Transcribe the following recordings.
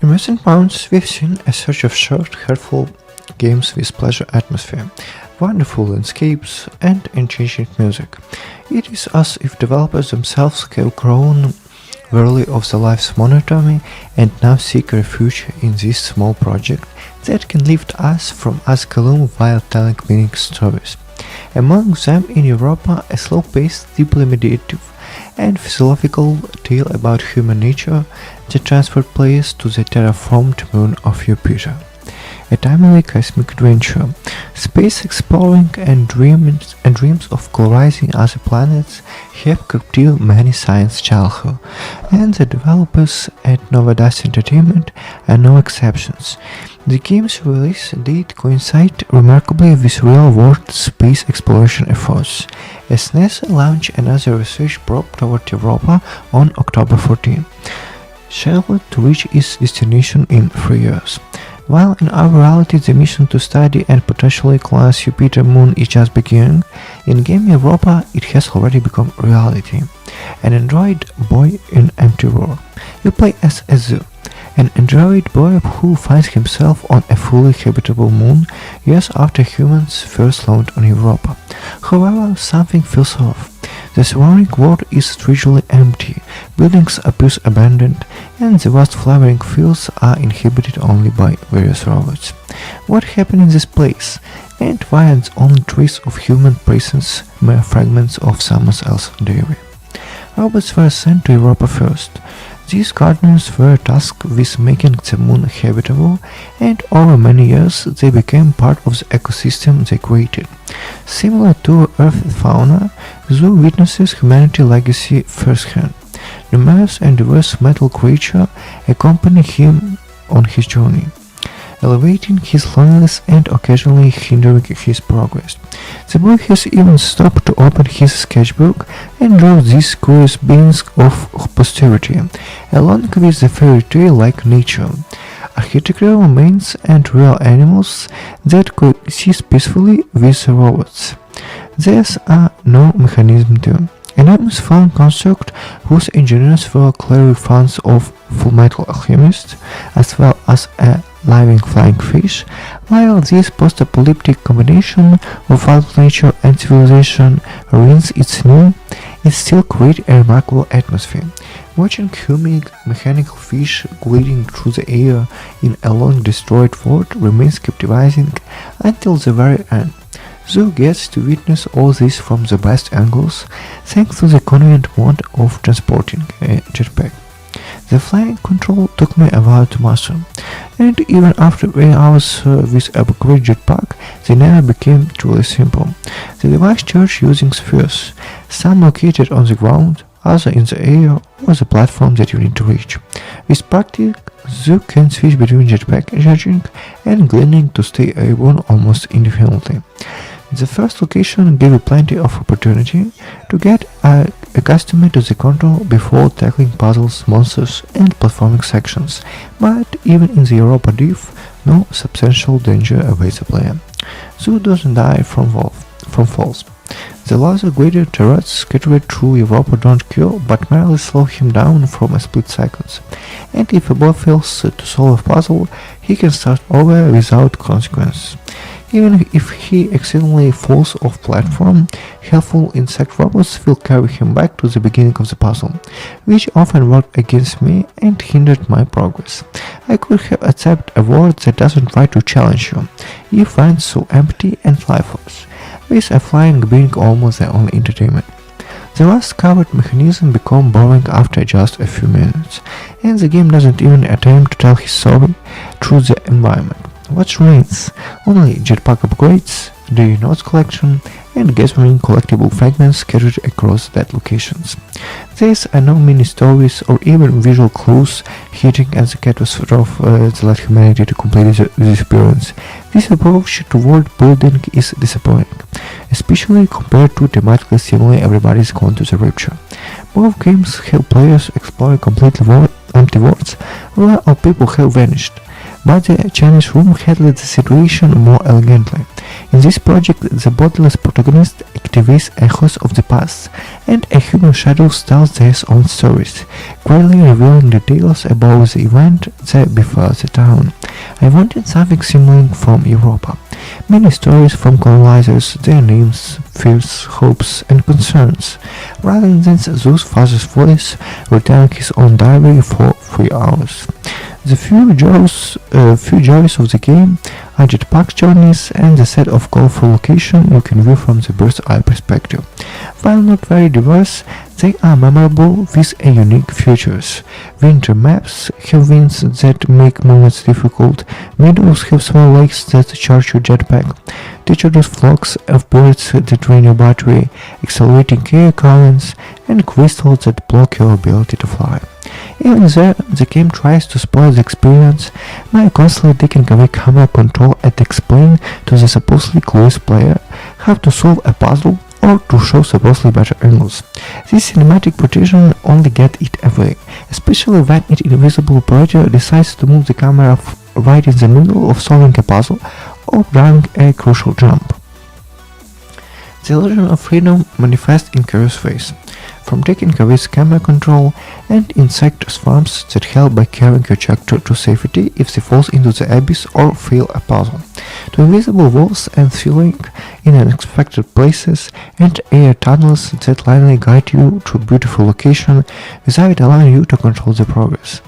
In recent months, we've seen a surge of short, heartful games with pleasure atmosphere, wonderful landscapes, and enchanting music. It is as if developers themselves have grown weary of the life's monotony and now seek refuge in this small project that can lift us from us gloom while telling meaningful stories. Among them in Europa, a slow-paced, deeply meditative, and philosophical tale about human nature that transport players to the terraformed moon of Jupiter. A timely cosmic adventure, space exploring and dreams of colonizing other planets have captivated many science childhood, and the developers at Novadas Entertainment are no exceptions. The game's release date coincides remarkably with real-world space exploration efforts, as NASA launched another research probe toward Europa on October 14, scheduled to reach its destination in 3 years. While in our reality the mission to study and potentially colonize Jupiter moon is just beginning, in game Europa it has already become reality. An android boy in empty world. You play as Azu, an android boy who finds himself on a fully habitable moon years after humans first landed on Europa. However, something feels off. The surrounding world is strangely empty, buildings appear abandoned, and the vast flowering fields are inhabited only by various robots. What happened in this place? And why are the only trace of human presence mere fragments of someone else's diary? Robots were sent to Europa first. These gardeners were tasked with making the moon habitable, and over many years they became part of the ecosystem they created. Similar to Earth fauna, Zoo witnesses humanity's legacy firsthand. Numerous and diverse metal creatures accompany him on his journey, elevating his loneliness and occasionally hindering his progress. The boy has even stopped to open his sketchbook and draw these curious beings of posterity, along with the fairy tale-like nature, architectural remains and real animals that coexist peacefully with the robots. There's no mechanism too. Enormous flying construct whose engineers were clearly fans of Fullmetal Alchemist, as well as a living flying fish, while this post-apocalyptic combination of wild nature and civilization rings its new, it still creates a remarkable atmosphere. Watching humming mechanical fish gliding through the air in a long destroyed world remains captivating until the very end. Zoo gets to witness all this from the best angles, thanks to the convenient mode of transporting a jetpack. The flying control took me a while to master, and even after 8 hours with a great jetpack, they never became truly simple. The device charged using spheres, some located on the ground, others in the air or the platform that you need to reach. With practice, Zoo can switch between jetpack charging and gliding to stay airborne almost indefinitely. The first location gave you plenty of opportunity to get accustomed to the control before tackling puzzles, monsters, and platforming sections, but even in the Europa div, no substantial danger awaits the player. Zoo doesn't die from falls. The laser-guided turrets scattered through Europa don't kill, but merely slow him down from a split seconds, and if a boy fails to solve a puzzle, he can start over without consequences. Even if he accidentally falls off platform, helpful insect robots will carry him back to the beginning of the puzzle, which often worked against me and hindered my progress. I could have accepted a world that doesn't try to challenge you. You find so empty and lifeless, with a flying being almost the only entertainment. The last covered mechanism became boring after just a few minutes, and the game doesn't even attempt to tell his story through the environment. What remains? Only jetpack upgrades, the notes collection, and gathering collectible fragments scattered across dead locations. There are no mini stories or even visual clues hinting at the catastrophe that led humanity to complete this experience. This approach to world building is disappointing, especially compared to thematically similar Everybody's Gone to the Rapture. Both games have players exploring completely empty worlds, while people have vanished. but the Chinese room handled the situation more elegantly. In this project, the bodiless protagonist activates echoes of the past, and a human shadow tells their own stories, quietly revealing details about the event that befell the town. I wanted something similar from Europa. Many stories from colonizers, their names, fears, hopes, and concerns, rather than Zeus' father's voice retelling his own diary for 3 hours. The few joys of the game are jetpack journeys and the set of colorful locations you can view from the bird's eye perspective. While not very diverse, they are memorable with a unique features. Winter maps have winds that make movements difficult, meadows have small lakes that charge your jetpack, treacherous flocks of birds that drain your battery, accelerating air currents, and crystals that block your ability to fly. Even there, the game tries to spoil the experience by constantly taking away camera control and explain to the supposedly clueless player how to solve a puzzle or to show supposedly better angles. This cinematic precision only gets it away, especially when an invisible operator decides to move the camera right in the middle of solving a puzzle or driving a crucial jump. The illusion of freedom manifests in curious ways, from taking away camera control and insect swarms that help by carrying your character to safety if they fall into the abyss or fail a puzzle, to invisible walls and ceiling in unexpected places and air tunnels that lightly guide you to a beautiful location without allowing you to control the progress.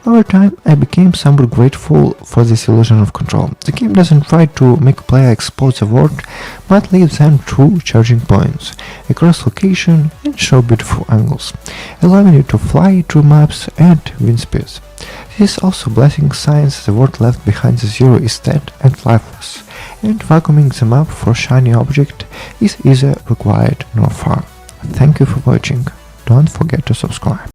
Over time, I became somewhat grateful for this illusion of control. The game doesn't try to make a player explore the world, but leads them through charging points, across location, and show beautiful angles, allowing you to fly through maps and wind speeds. This is also blessing since the world left behind the zero is dead and lifeless, and vacuuming the map for shiny object is either required nor fun. Thank you for watching. Don't forget to subscribe.